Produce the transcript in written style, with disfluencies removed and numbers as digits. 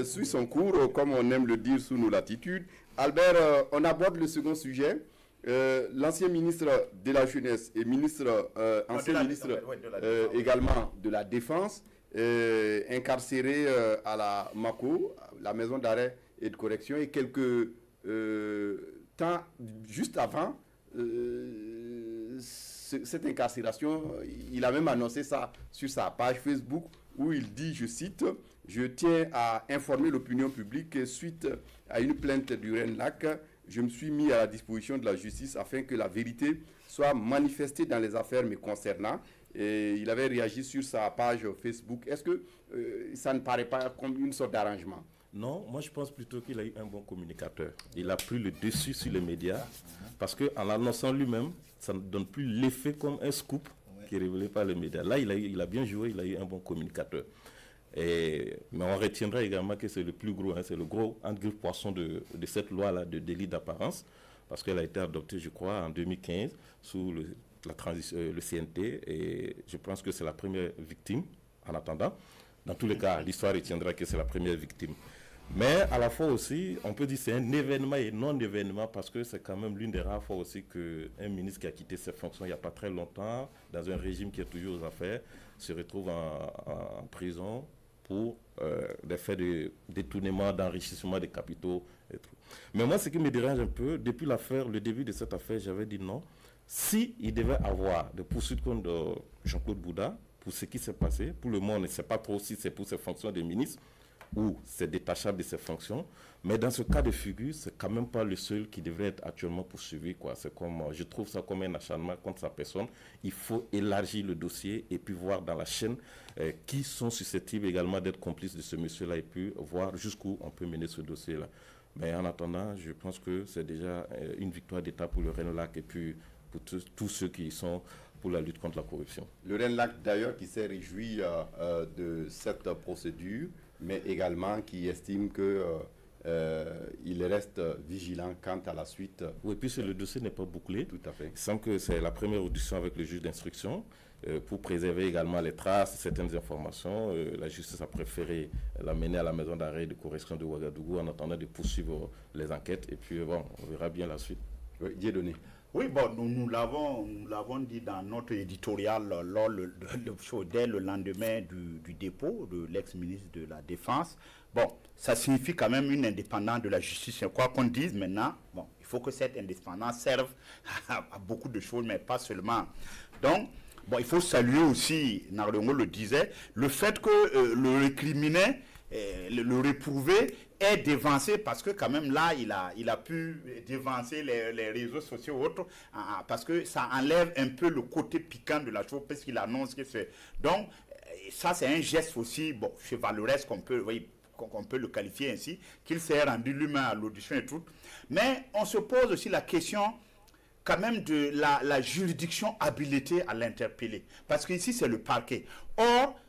suit son cours, comme on aime le dire sous nos latitudes. Albert, on aborde le second sujet. L'ancien ministre de la Jeunesse et ancien ministre également de la Défense, incarcéré à la MACO, la maison d'arrêt et de correction, et quelques temps juste avant cette incarcération, il a même annoncé ça sur sa page Facebook où il dit, je cite, « Je tiens à informer l'opinion publique suite à une plainte du RENLAC, je me suis mis à la disposition de la justice afin que la vérité soit manifestée dans les affaires me concernant. » Et il avait réagi sur sa page Facebook. Est-ce que ça ne paraît pas comme une sorte d'arrangement? Non, moi je pense plutôt qu'il a eu un bon communicateur. Il a pris le dessus sur les médias parce qu'en annonçant lui-même, ça ne donne plus l'effet comme un scoop qui est révélé par les médias. Là, il a bien joué, il a eu un bon communicateur. Mais on retiendra également que c'est le plus gros, c'est le gros poisson de cette loi-là de délit d'apparence, parce qu'elle a été adoptée, je crois, en 2015 sous le CNT, et je pense que c'est la première victime en attendant. Dans tous les cas, l'histoire retiendra que c'est la première victime. Mais à la fois aussi, on peut dire que c'est un événement et non-événement parce que c'est quand même l'une des rares fois aussi qu'un ministre qui a quitté ses fonctions il n'y a pas très longtemps, dans un régime qui est toujours aux affaires, se retrouve en prison pour des faits de détournement, d'enrichissement des capitaux et tout. Mais moi, ce qui me dérange un peu, depuis le début de cette affaire, j'avais dit non. Si il devait avoir des poursuites contre Jean-Claude Bouda, pour ce qui s'est passé, pour le moment, on ne sait pas trop si c'est pour ses fonctions de ministre ou c'est détachable de ses fonctions, mais dans ce cas de figure, c'est quand même pas le seul qui devrait être actuellement poursuivi, quoi. C'est comme, je trouve ça comme un acharnement contre sa personne. Il faut élargir le dossier et puis voir dans la chaîne qui sont susceptibles également d'être complices de ce monsieur-là et puis voir jusqu'où on peut mener ce dossier-là. Mais en attendant, je pense que c'est déjà une victoire d'État pour le RENLAC et puis pour tous ceux qui sont pour la lutte contre la corruption. Le RENLAC d'ailleurs qui s'est réjoui de cette procédure, mais également qui estime qu'il reste vigilant quant à la suite. Oui, puisque le dossier n'est pas bouclé. Tout à fait. Il semble que c'est la première audition avec le juge d'instruction pour préserver également les traces, certaines informations. La justice a préféré l'amener à la maison d'arrêt de correction de Ouagadougou en attendant de poursuivre les enquêtes. Et puis, bon, on verra bien la suite. Oui, Dieudonné. Oui, bon, nous l'avons dit dans notre éditorial dès le lendemain du dépôt de l'ex-ministre de la Défense. Bon, ça signifie quand même une indépendance de la justice. Quoi qu'on dise maintenant, bon, il faut que cette indépendance serve à beaucoup de choses, mais pas seulement. Donc, bon, il faut saluer aussi, Narongo le disait, le fait que le récriminé, le réprouvé est dévancé parce que quand même là il a pu dévancer les réseaux sociaux ou autres parce que ça enlève un peu le côté piquant de la chose parce qu'il annonce que c'est donc ça c'est un geste aussi bon chevaleresque qu'on peut le qualifier ainsi, qu'il s'est rendu lui-même à l'audition et tout, mais on se pose aussi la question quand même de la juridiction habilitée à l'interpeller parce qu'ici c'est le parquet. Or